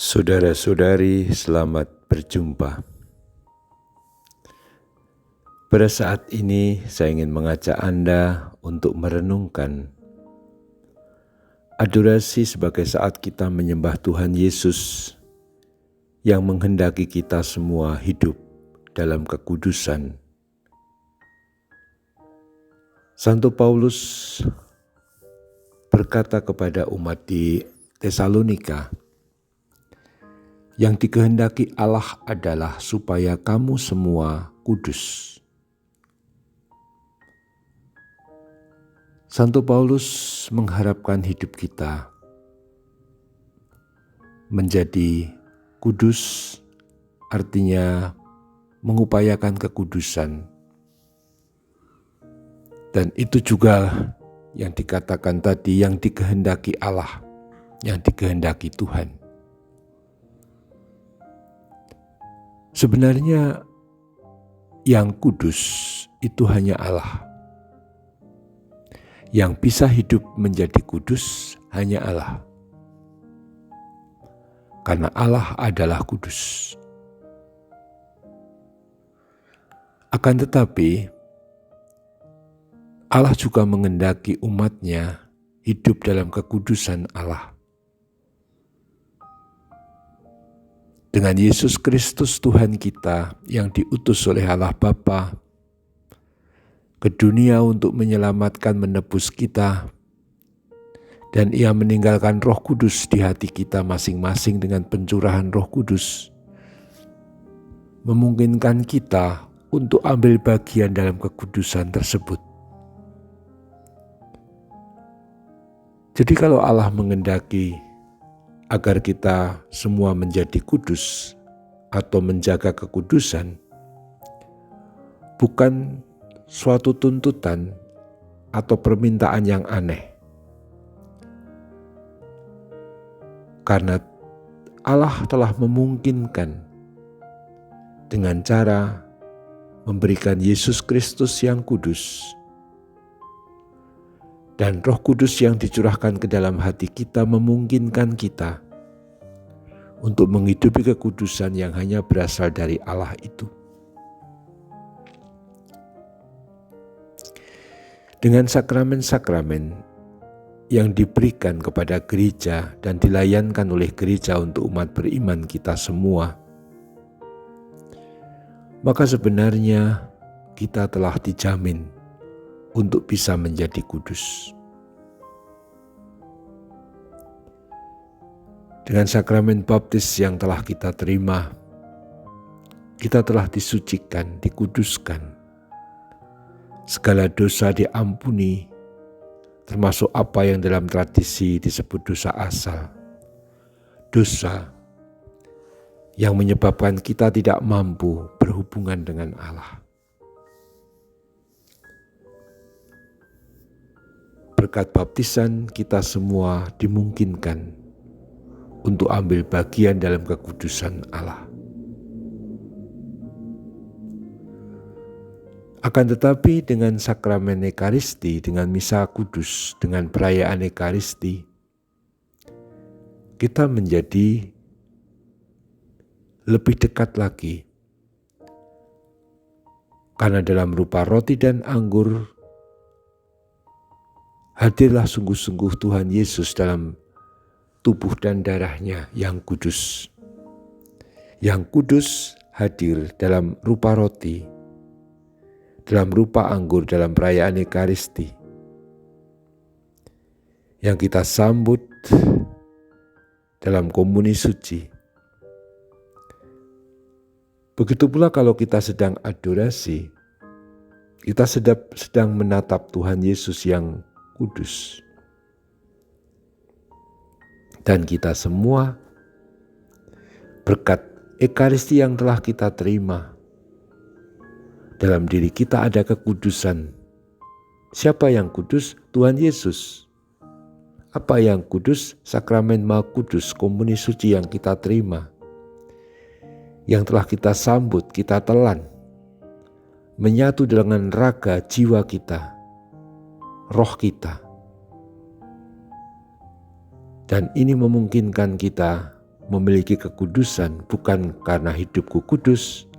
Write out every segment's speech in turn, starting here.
Saudara-saudari, selamat berjumpa. Pada saat ini saya ingin mengajak Anda untuk merenungkan adorasi sebagai saat kita menyembah Tuhan Yesus yang menghendaki kita semua hidup dalam kekudusan. Santo Paulus berkata kepada umat di Tesalonika, yang dikehendaki Allah adalah supaya kamu semua kudus. Santo Paulus mengharapkan hidup kita menjadi kudus, artinya mengupayakan kekudusan. Dan itu juga yang dikatakan tadi, yang dikehendaki Allah, yang dikehendaki Tuhan. Sebenarnya yang kudus itu hanya Allah. Yang bisa hidup menjadi kudus hanya Allah. Karena Allah adalah kudus. Akan tetapi, Allah juga menghendaki umatnya hidup dalam kekudusan Allah. Dengan Yesus Kristus Tuhan kita yang diutus oleh Allah Bapa ke dunia untuk menyelamatkan, menebus kita, dan Ia meninggalkan Roh Kudus di hati kita masing-masing dengan pencurahan Roh Kudus, memungkinkan kita untuk ambil bagian dalam kekudusan tersebut. Jadi kalau Allah menghendaki agar kita semua menjadi kudus atau menjaga kekudusan, bukan suatu tuntutan atau permintaan yang aneh. Karena Allah telah memungkinkan dengan cara memberikan Yesus Kristus yang kudus, dan Roh Kudus yang dicurahkan ke dalam hati kita memungkinkan kita untuk menghidupi kekudusan yang hanya berasal dari Allah itu. Dengan sakramen-sakramen yang diberikan kepada gereja dan dilayankan oleh gereja untuk umat beriman kita semua, maka sebenarnya kita telah dijamin untuk bisa menjadi kudus. Dengan sakramen baptis yang telah kita terima, kita telah disucikan, dikuduskan. Segala dosa diampuni, termasuk apa yang dalam tradisi disebut dosa asal. Dosa yang menyebabkan kita tidak mampu berhubungan dengan Allah. Berkat baptisan kita semua dimungkinkan untuk ambil bagian dalam kekudusan Allah. Akan tetapi dengan sakramen Ekaristi, dengan misa kudus, dengan perayaan Ekaristi, kita menjadi lebih dekat lagi. Karena dalam rupa roti dan anggur, hadirlah sungguh-sungguh Tuhan Yesus dalam tubuh dan darahnya yang kudus. Yang kudus hadir dalam rupa roti, dalam rupa anggur dalam perayaan Ekaristi, yang kita sambut dalam komuni suci. Begitu pula kalau kita sedang adorasi, kita sedang menatap Tuhan Yesus yang kudus. Dan kita semua berkat Ekaristi yang telah kita terima, dalam diri kita ada kekudusan. Siapa yang kudus? Tuhan Yesus. Apa yang kudus? Sakramen Maha Kudus, komuni suci yang kita terima, yang telah kita sambut, kita telan, menyatu dengan raga, jiwa kita, roh kita. Dan ini memungkinkan kita memiliki kekudusan bukan karena hidupku kudus,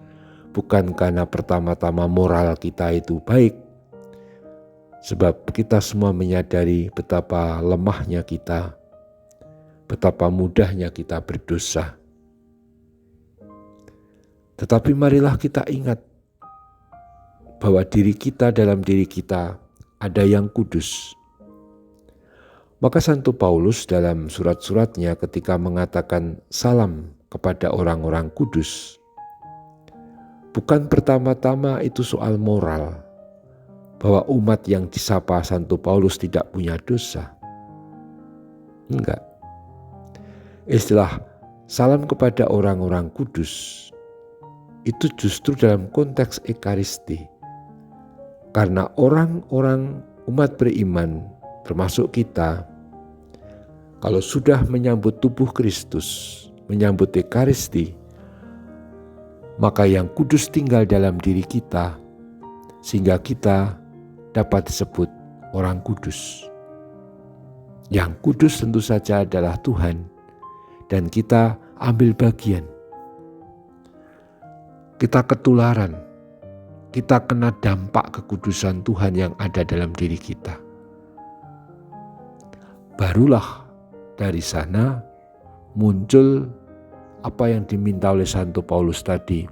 bukan karena pertama-tama moral kita itu baik, sebab kita semua menyadari betapa lemahnya kita, betapa mudahnya kita berdosa. Tetapi marilah kita ingat bahwa dalam diri kita ada yang kudus. Maka Santo Paulus dalam surat-suratnya ketika mengatakan salam kepada orang-orang kudus, bukan pertama-tama itu soal moral, bahwa umat yang disapa Santo Paulus tidak punya dosa. Enggak. Istilah salam kepada orang-orang kudus itu justru dalam konteks Ekaristi. Karena orang-orang umat beriman termasuk kita, kalau sudah menyambut tubuh Kristus, menyambut Ekaristi, maka yang kudus tinggal dalam diri kita, sehingga kita dapat disebut orang kudus. Yang kudus tentu saja adalah Tuhan, dan kita ambil bagian. Kita ketularan, kita kena dampak kekudusan Tuhan yang ada dalam diri kita. Barulah dari sana muncul apa yang diminta oleh Santo Paulus tadi,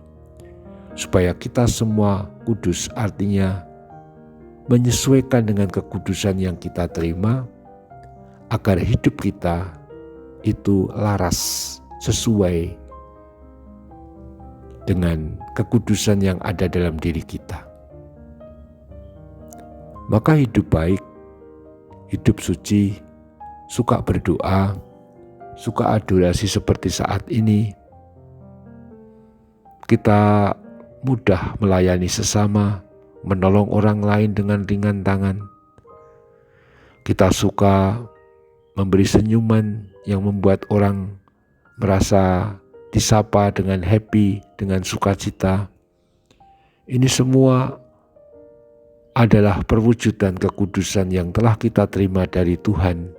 supaya kita semua kudus, artinya menyesuaikan dengan kekudusan yang kita terima, agar hidup kita itu laras sesuai dengan kekudusan yang ada dalam diri kita. Maka hidup baik, hidup suci, suka berdoa, suka adorasi seperti saat ini, kita mudah melayani sesama, menolong orang lain dengan ringan tangan. Kita suka memberi senyuman yang membuat orang merasa disapa dengan happy, dengan sukacita. Ini semua adalah perwujudan kekudusan yang telah kita terima dari Tuhan.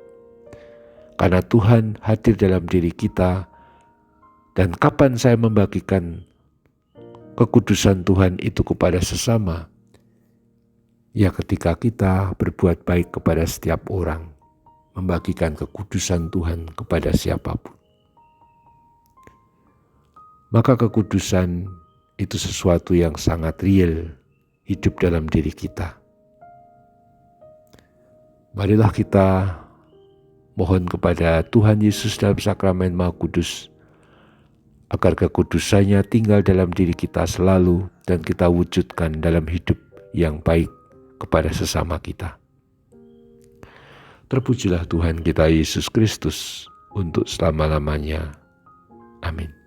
Karena Tuhan hadir dalam diri kita, dan kapan saya membagikan kekudusan Tuhan itu kepada sesama? Ya ketika kita berbuat baik kepada setiap orang, membagikan kekudusan Tuhan kepada siapapun. Maka kekudusan itu sesuatu yang sangat real hidup dalam diri kita. Marilah kita mohon kepada Tuhan Yesus dalam sakramen Maha Kudus, agar kekudusannya tinggal dalam diri kita selalu dan kita wujudkan dalam hidup yang baik kepada sesama kita. Terpujilah Tuhan kita Yesus Kristus untuk selama-lamanya. Amin.